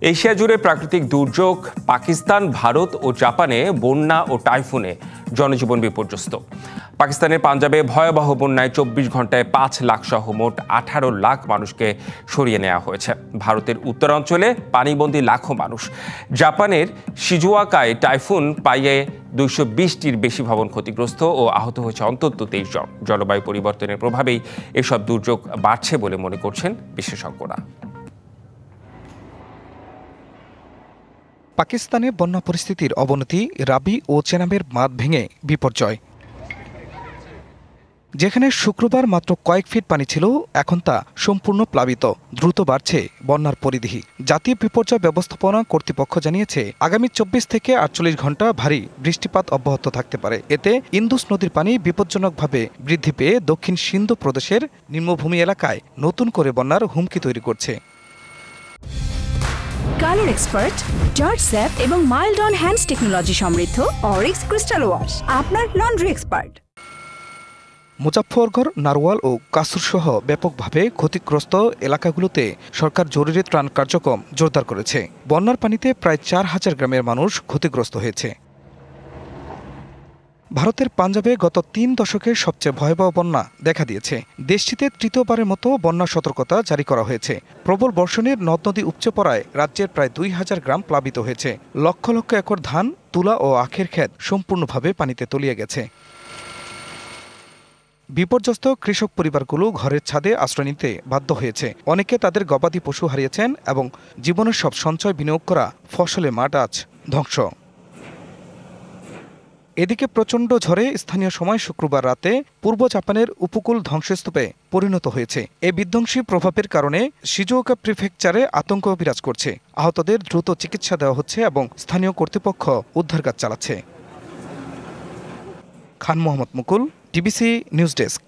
Asia জুড়ে প্রাকৃতিক দুর্যোগ, পাকিস্তান, ভারত ও জাপানে বন্যা ও টাইফুনে জনজীবন বিপর্যস্ত। পাকিস্তানের পাঞ্জাবে ভয়াবহ বন্যায় ২৪ ঘন্টায় ৫ লাখ সহ মোট ১৮ লাখ মানুষকে সরিয়ে নেওয়া হয়েছে। ভারতের উত্তরাঞ্চলে পানিবন্দী লাখো মানুষ। জাপানের শিজুওকায় টাইফুন পাইয়ে ২২০টির বেশি ভবন ক্ষতিগ্রস্ত ও আহত হয়েছে অন্তত ২৩ জন। জলবায়ু পরিবর্তনের প্রভাবেই এসব দুর্যোগ বাড়ছে বলে মনে করছেন বিশেষজ্ঞরা। পাকিস্তানে বন্যা পরিস্থিতির অবনতি, রাবি ও চেনাবের বাঁধ ভেঙে বিপর্যয়। যেখানে শুক্রবার মাত্র কয়েক ফিট পানি ছিল, এখন তা সম্পূর্ণ প্লাবিত। দ্রুত বাড়ছে বন্যার পরিধি। জাতীয় বিপর্যয় ব্যবস্থাপনা কর্তৃপক্ষ জানিয়েছে, আগামী ২৪ থেকে ৪৮ ঘন্টা ভারী বৃষ্টিপাত অব্যাহত থাকতে পারে। এতে ইন্দুস নদীর পানি বিপজ্জনকভাবে বৃদ্ধি পেয়ে দক্ষিণ সিন্ধু প্রদেশের নিম্নভূমি এলাকায় নতুন করে বন্যার হুমকি তৈরি করছে। কালার এক্সপার্ট, জর্জ স্যাপ এবং মাইল্ড অন হ্যান্ডস টেকনোলজি সমৃদ্ধ অরিক্স ক্রিস্টাল ওয়াশ আপনার লন্ড্রি এক্সপার্ট। মুজাফফরগড়, নারওয়াল ও কাসুর সহ ব্যাপকভাবে ক্ষতিগ্রস্ত এলাকাগুলোতে সরকার জরুরি ত্রাণ কার্যক্রম জোরদার করেছে। বন্যার পানিতে প্রায় ৪,০০০ গ্রামের মানুষ ক্ষতিগ্রস্ত হয়েছে। ভারতের পাঞ্জাবে গত ৩ দশকের সবচেয়ে ভয়াবহ বন্যা দেখা দিয়েছে। দেশটিতে তৃতীয়বারের মতো বন্যা সতর্কতা জারি করা হয়েছে। প্রবল বর্ষণের নদ নদী উপচে পড়ায় রাজ্যের প্রায় ২,০০০ গ্রাম প্লাবিত হয়েছে। লক্ষ লক্ষ একর ধান, তুলা ও আখের ক্ষেত সম্পূর্ণভাবে পানিতে তলিয়ে গেছে। বিপর্যস্ত কৃষক পরিবারগুলো ঘরের ছাদে আশ্রয় নিতে বাধ্য হয়েছে। অনেকে তাদের গবাদি পশু হারিয়েছেন এবং জীবনের সব সঞ্চয় বিনিয়োগ করা ফসলে মাঠ আজ ধ্বংস। এদিকে প্রচণ্ড ঝড়ে স্থানীয় সময় শুক্রবার রাতে পূর্ব জাপানের উপকূল ধ্বংসস্তূপে পরিণত হয়েছে। এই বিধ্বংসী প্রভাবের কারণে শিজুওকা প্রিফেকচারে আতঙ্ক বিরাজ করছে। আহতদের দ্রুত চিকিৎসা দেওয়া হচ্ছে এবং স্থানীয় কর্তৃপক্ষ উদ্ধার কাজ চালাচ্ছে। খান মোহাম্মদ মুকুল, টিবিসি নিউজ ডেস্ক।